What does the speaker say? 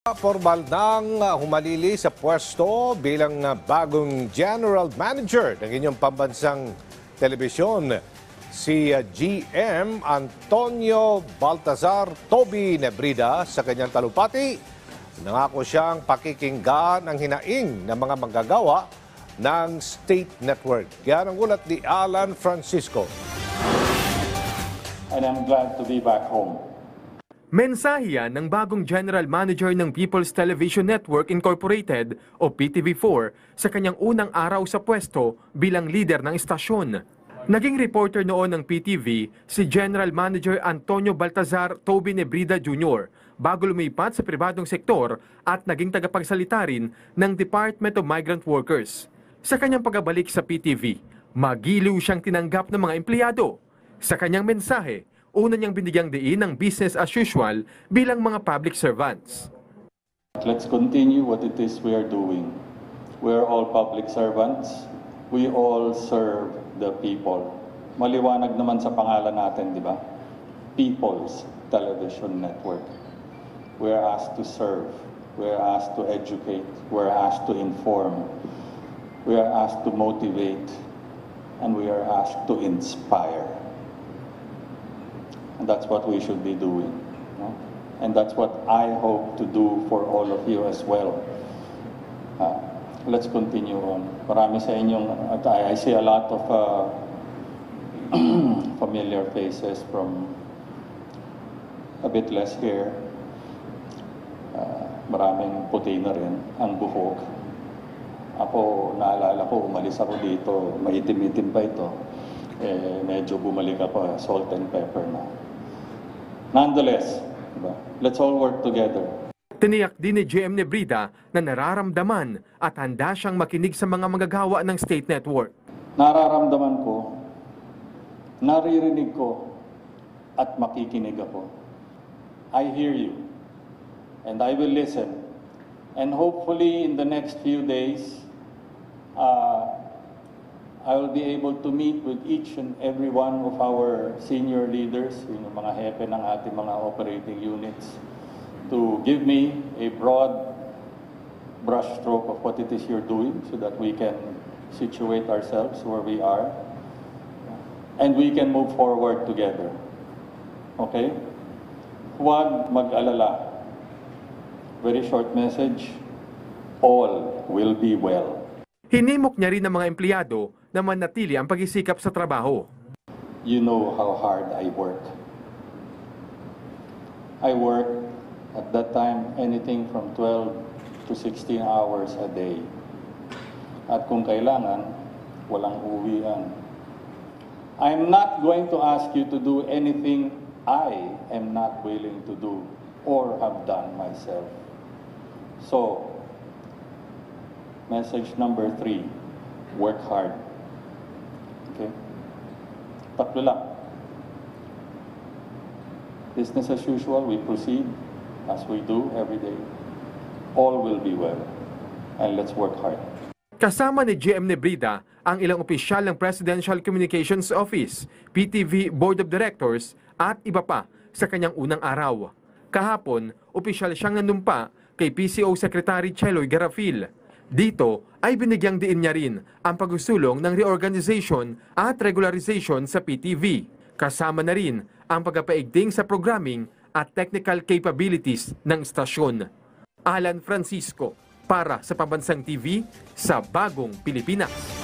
Formal nang humalili sa pwesto bilang bagong General Manager ng inyong pambansang telebisyon, si GM Antonio Baltazar Toby Nebrida. Sa kanyang talumpati, nangako siyang pakikinggan ang hinaing ng mga manggagawa ng State Network. Yan ang ulat ni Alan Francisco. And I'm glad to be back home. Mensahe yan ng bagong General Manager ng People's Television Network Incorporated o PTV4 sa kanyang unang araw sa pwesto bilang leader ng istasyon. Naging reporter noon ng PTV si General Manager Antonio Baltazar Toby Nebrida Jr. bago lumipat sa pribadong sektor at naging tagapagsalita rin ng Department of Migrant Workers. Sa kanyang pagbabalik sa PTV, magiliw siyang tinanggap ng mga empleyado. Sa kanyang mensahe, una niyang binigyang diin ng business as usual bilang mga public servants. Let's continue what it is we are doing. We are all public servants. We all serve the people. Maliwanag naman sa pangalan natin, di ba? People's Television Network. We are asked to serve. We are asked to educate. We are asked to inform. We are asked to motivate. And we are asked to inspire. And that's what we should be doing. No? And that's what I hope to do for all of you as well. Let's continue on. Marami sa inyong, I see a lot of familiar faces from a bit less hair. Maraming puti na rin ang buhok. Ako, naalala ko, umalis ako dito, maitim-itim pa ito. Medyo bumalik ako, salt and pepper na. Nonetheless, let's all work together. Tiniyak din ni GM Nebrida na nararamdaman at handa siyang makinig sa mga manggagawa ng State Network. Nararamdaman ko, naririnig ko, at makikinig ako. I hear you, and I will listen. And hopefully in the next few days, I will be able to meet with each and every one of our senior leaders, yung mga hepe ng ating mga operating units, to give me a broad brushstroke of what it is you're doing so that we can situate ourselves where we are and we can move forward together. Okay? Huwag mag-alala. Very short message. All will be well. Hinimok niya rin ng mga empleyado na manatili ang pagsisikap sa trabaho. You know how hard I work. I work at that time anything from 12 to 16 hours a day. At kung kailangan, walang uwian. I'm not going to ask you to do anything I am not willing to do or have done myself. So, message number 3, work hard. Okay? Tatlo lang. Business as usual, we proceed as we do every day. All will be well. And let's work hard. Kasama ni GM Nebrida ang ilang opisyal ng Presidential Communications Office, PTV Board of Directors at iba pa sa kanyang unang araw. Kahapon, opisyal siyang nanumpa kay PCO Secretary Cheloy Garafil. Dito ay binigyang diin niya rin ang pagsusulong ng reorganization at regularization sa PTV. Kasama na rin ang pagpapaigting sa programming at technical capabilities ng istasyon. Alan Francisco para sa Pambansang TV sa Bagong Pilipinas.